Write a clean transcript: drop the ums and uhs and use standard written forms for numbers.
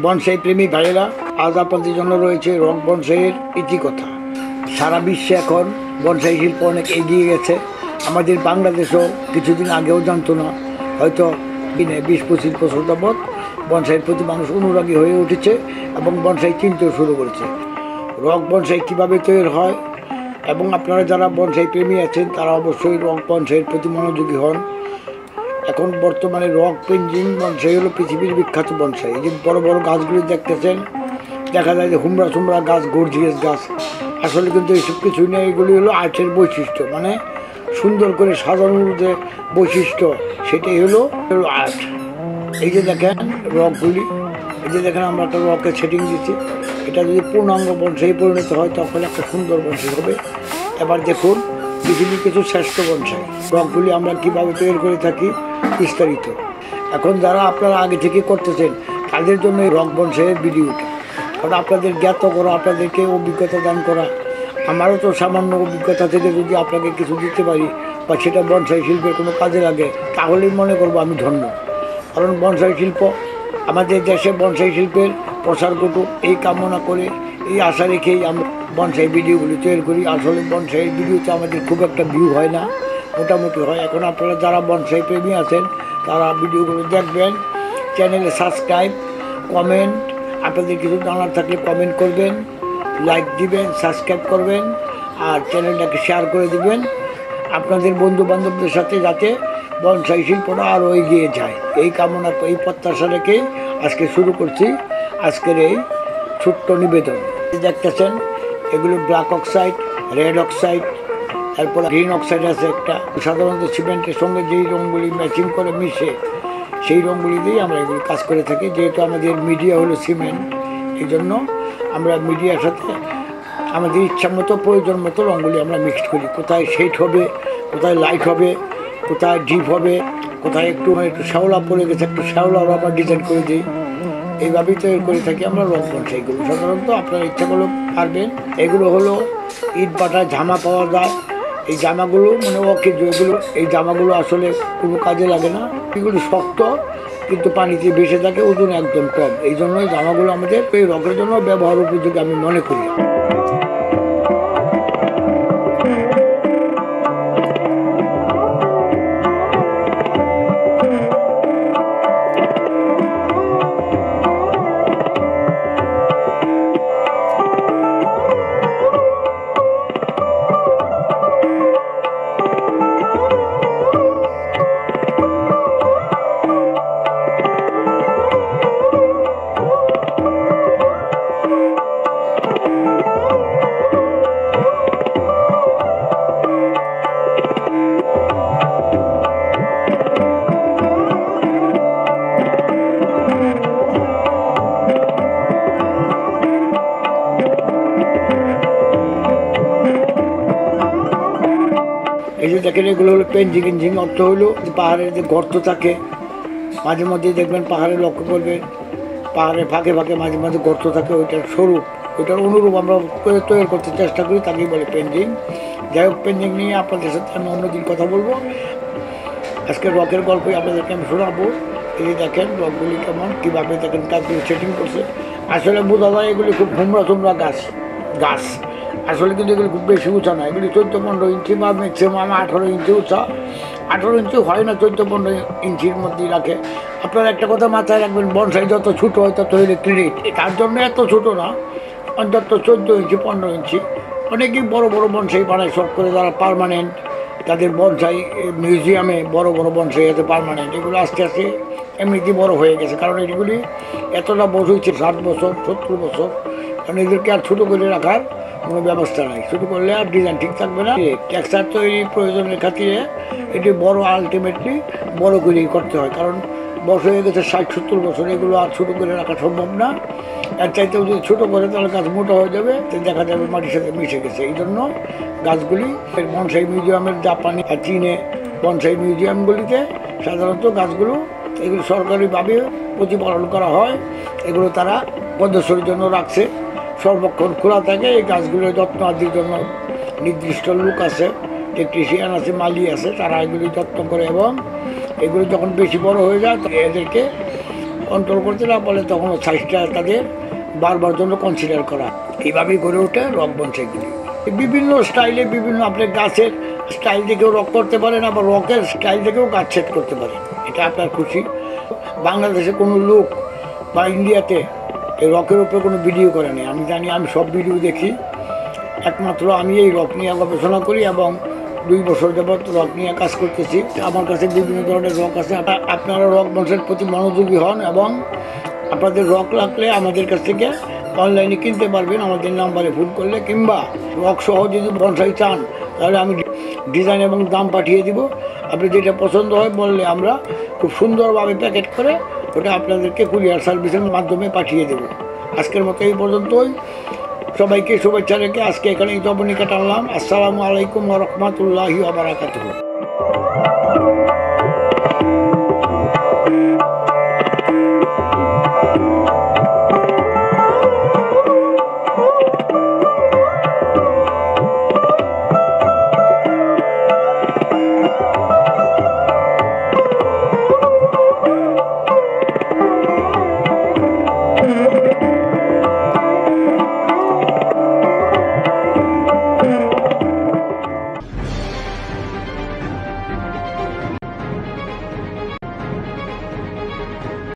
Bonsai প্রেমী ভাইয়েরা, আজ আপনাদের জন্য রয়েছে রক বনসাইয়ের ইতিকথা। সারা বিশ্বে এখন বনসাই শিল্প অনেক এগিয়ে গেছে। আমাদের বাংলাদেশও কিছুদিন আগেও জানতো না, হয়তো 20-25 বছর যাবৎ বনসাইয়ের প্রতি মানুষ অনুরাগী হয়ে উঠেছে এবং বনসাই চিনতেও শুরু করেছে। রক বনসাই কীভাবে তৈরি হয় এবং আপনারা যারা বনসাই প্রেমী আছেন তারা অবশ্যই রক বনসাইয়ের প্রতি মনোযোগী হন। এখন বর্তমানে রক পেঞ্জিং বনসাই হলো পৃথিবীর বিখ্যাত বনসাই। এই যে বড় বড় গাছগুলি দেখতেছেন, দেখা যায় যে হুমড়া চুমড়া গাছ, গর্জিয়াস গাছ, আসলে কিন্তু এইসব কিছুই নেই। এগুলি হলো আর্টের বৈশিষ্ট্য, মানে সুন্দর করে সাজানোর যে বৈশিষ্ট্য সেটাই হলো আর্ট। এই যে দেখেন রকগুলি, এই যে দেখেন আমরা একটা রকের সেটিং দিচ্ছি। এটা যদি পূর্ণাঙ্গ বনসাই পরিণত হয় তখন একটা সুন্দর বনসাই হবে। এবার দেখুন পৃথিবীর কিছু শ্রেষ্ঠ বনসাই রকগুলি আমরা কীভাবে তৈরি করে থাকি বিস্তারিত। এখন যারা আপনারা আগে থেকে করতেছেন তাদের জন্য এই রক বনসাইয়ের ভিডিওটা, কারণ আপনাদের জ্ঞাত করা, আপনাদেরকে অভিজ্ঞতা দান করা। আমারও তো সামান্য অভিজ্ঞতা থেকে যদি আপনাকে কিছু দিতে পারি বা সেটা বনসাই শিল্পের কোনো কাজে লাগে, তাহলেই মনে করবো আমি ধন্য। কারণ বনসাই শিল্প আমাদের দেশে বনসাই শিল্পের প্রসার ঘটুক এই কামনা করে, এই আশা রেখেই আমরা বনসাই ভিডিওগুলি তৈরি করি। আসলে বনসাইয়ের ভিডিওতে আমাদের খুব একটা ভিউ হয় না, মোটামুটি হয়। এখন আপনারা যারা বনসাই প্রেমী আছেন তারা ভিডিওগুলো দেখবেন, চ্যানেলে সাবস্ক্রাইব, কমেন্ট, আপনাদের কিছু জানার থাকলে কমেন্ট করবেন, লাইক দিবেন, সাবস্ক্রাইব করবেন আর চ্যানেলটাকে শেয়ার করে দিবেন আপনাদের বন্ধু বান্ধবদের সাথে, যাতে বনসাই শিল্পটা আরও এগিয়ে যায়। এই কামনা, এই প্রত্যাশা রেখেই আজকে শুরু করছি আজকের এই ছোট্ট নিবেদন। দেখতেছেন এগুলো ব্ল্যাক অক্সাইড, রেড অক্সাইড, তারপরে গ্রিন অক্সাইড আছে একটা। সাধারণত সিমেন্টের সঙ্গে যেই রঙগুলি ম্যাচিং করে মিশে সেই রঙগুলি দিয়েই আমরা এগুলি কাজ করে থাকি। যেহেতু আমাদের মিডিয়া হলো সিমেন্ট, এই জন্য আমরা মিডিয়ার সাথে আমাদের ইচ্ছা মতো, প্রয়োজন মতো রঙগুলি আমরা মিক্সড করি। কোথায় শেড হবে, কোথায় লাইট হবে, কোথায় ডিপ হবে, কোথায় একটু শ্যাওলা পড়ে গেছে, একটু শ্যাওলাও আমরা ডিজাইন করে দিই। এইভাবেই তৈরি করে থাকি আমরা রক বনসাইগুলো। সাধারণত আপনার ইচ্ছা করলে পারবেন। এগুলো হলো ইট বাটা জামা পাওয়া যায়। এই জামাগুলো মানে ওকে যেগুলো, এই জামাগুলো আসলে কোনো কাজে লাগে না। এগুলো শক্ত কিন্তু পানিতে ভেসে থাকে, ওজন একদম কম। এই জন্য এই জামাগুলো আমাদের এই রকের জন্য ব্যবহার উপযোগী আমি মনে করি। এই যে দেখেন এগুলো হলো পেঞ্জিং। ইঞ্জিং অর্থ হলো যে পাহাড়ের যে গর্ত থাকে, মাঝে মধ্যে দেখবেন পাহাড়ে লক্ষ্য করবেন পাহাড়ের ফাঁকে ফাঁকে মাঝে মাঝে গর্ত থাকে, ওইটার স্বরূপ, ওইটার অনুরূপ আমরা তৈরি করতে চেষ্টা করি, তাকেই বলে পেঞ্জিং। যাই হোক, পেঞ্জিং নিয়ে আপনাদের সাথে আমি অন্যদিন কথা বলবো। আজকে রকের গল্পই আপনাদেরকে আমি শোনাবো। এই যে দেখেন রকগুলি কেমন, কীভাবে দেখেন কাজগুলি সেটিং করছে। আসলে বোঝা যায় এগুলি খুব হুমড়া চুমড়া গাছ। আসলে কিন্তু এগুলি খুব বেশি উঁচা না, এগুলি 14-15 ইঞ্চি বা ম্যাক্সিমাম 18 ইঞ্চি উঁচা। 18 ইঞ্চি হয় না, 14-15 ইঞ্চির মধ্যেই রাখে। আপনারা একটা কথা মাথায় রাখবেন, বনসাই যত ছোটো হয় তত হইলে ক্রেডিট। তার জন্য এত ছোটো না, অন্তত 14 ইঞ্চি 15 ইঞ্চি। অনেকেই বড় বড় বনসাই বানায় শখ করে, যারা পার্মানেন্ট, তাদের বনসাই মিউজিয়ামে বড় বড় বনসাই আছে পার্মানেন্ট। এগুলো আস্তে আস্তে এমনিতেই বড় হয়ে গেছে, কারণ এগুলি এতটা বয়স হয়েছে 60 বছর 70 বছর। কারণ এদেরকে আর ছোটো করে রাখার কোনো ব্যবস্থা নাই, ছোটো করলে আর ডিজাইন ঠিক থাকবে না। টেক্সচার তৈরি প্রয়োজনের খাতিরে এটি বড়, আলটিমেটলি বড় করেই করতে হয়, কারণ বয়স হয়ে গেছে 60-70 বছর। এগুলো আর ছোটো করে রাখা সম্ভব না। এর চাইতেও যদি ছোটো করে তাহলে গাছ মোটা হয়ে যাবে, তো দেখা যাবে মাটির সাথে মিশে গেছে। এই জন্য গাছগুলি বনসাই মিউজিয়ামের, জাপানি আর চীনে বনসাই মিউজিয়ামগুলিতে সাধারণত গাছগুলো এগুলো সরকারিভাবে প্রতিপালন করা হয়। এগুলো তারা প্রদর্শনীর জন্য রাখছে, সর্বক্ষণ খোলা থাকে। এই গাছগুলোর যত্ন আদির জন্য নির্দিষ্ট লোক আছে, টেকনিশিয়ান আছে, মালি আছে, তারা এগুলি যত্ন করে এবং এগুলো যখন বেশি বড় হয়ে যায় এদেরকে কন্ট্রোল করতে না পারলে তখন সাইজটা তাদের বারবার জন্য কনসিডার করা। এইভাবেই গড়ে ওঠে রক বনসাইগুলি। বিভিন্ন স্টাইলে বিভিন্ন আপনার গাছের স্টাইল দেখেও রক করতে পারেন, আবার রকের স্টাইল দেখেও গাছ সেট করতে পারেন, এটা আপনার খুশি। বাংলাদেশে কোনো লোক বা ইন্ডিয়াতে এই রকের উপরে কোনো ভিডিও করে নেই। আমি জানি, আমি সব ভিডিও দেখি। একমাত্র আমি এই রক নিয়ে গবেষণা করি এবং 2 বছর যাবৎ রক নিয়ে কাজ করতেছি। আমার কাছে বিভিন্ন ধরনের রক আছে। আপনারা রক বংশের প্রতি মনোযোগী হন এবং আপনাদের রক লাগলে আমাদের কাছ থেকে অনলাইনে কিনতে পারবেন আমাদের নাম্বারে ফোন করলে, কিংবা রক সহ যদি বনসাই চান তাহলে আমি ডিজাইন এবং দাম পাঠিয়ে দিব। আপনি যেটা পছন্দ হয় বললে আমরা খুব সুন্দরভাবে প্যাকেট করে ওটা আপনাদেরকে কুরিয়ার সার্ভিসের মাধ্যমে পাঠিয়ে দেব। আজকের মতো এই পর্যন্তই। সবাইকে শুভেচ্ছা রেখে আজকে এখানেই তবনিকা টানলাম। আসসালামু আলাইকুম ওয়া রাহমাতুল্লাহি ওয়া বারাকাতুহু।